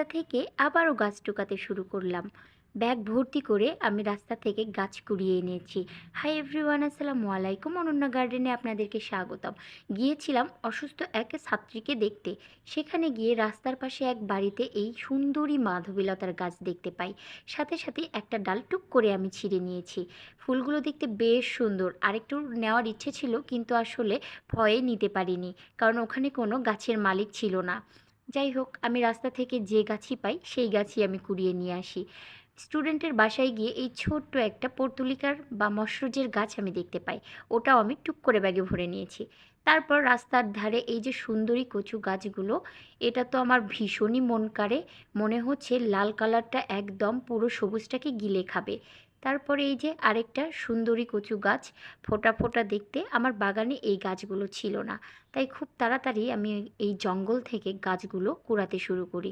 রাস্তা থেকে আবারও গাছ টুকাতে শুরু করলাম। ব্যাগ ভর্তি করে আমি রাস্তা থেকে গাছ কুড়িয়ে এনেছি। হাই এভরিওয়ান, আসসালামু আলাইকুম। অনন্যা গার্ডেনে আপনাদেরকে স্বাগতম। গিয়েছিলাম অসুস্থ এক ছাত্রীকে দেখতে। সেখানে গিয়ে রাস্তার পাশে এক বাড়িতে এই সুন্দরী মাধবীলতার গাছ দেখতে পাই। সাথে সাথে একটা ডাল টুক করে আমি ছিঁড়ে নিয়েছি। ফুলগুলো দেখতে বেশ সুন্দর, আরেকটু নেওয়ার ইচ্ছে ছিল কিন্তু আসলে ভয়ে নিতে পারিনি, কারণ ওখানে কোনো গাছের মালিক ছিল না। যাই হোক, আমি রাস্তা থেকে যে গাছই পাই সেই গাছই আমি কুড়িয়ে নিয়ে আসি। স্টুডেন্টের বাসায় গিয়ে এই ছোট্ট একটা পর্তুলিকার বা মশরুজের গাছ আমি দেখতে পাই। ওটাও আমি টুক করে ব্যাগে ভরে নিয়েছি। তারপর রাস্তার ধারে এই যে সুন্দরী কচু গাছগুলো, এটা তো আমার ভীষণই মন কাড়ে। মনে হচ্ছে লাল কালারটা একদম পুরো সবুজটাকে গিলে খাবে। তারপরে এই যে আরেকটা সুন্দরী কচু গাছ, ফোটা ফোটা দেখতে। আমার বাগানে এই গাছগুলো ছিল না, তাই খুব তাড়াতাড়ি আমি এই জঙ্গল থেকে গাছগুলো কুড়াতে শুরু করি।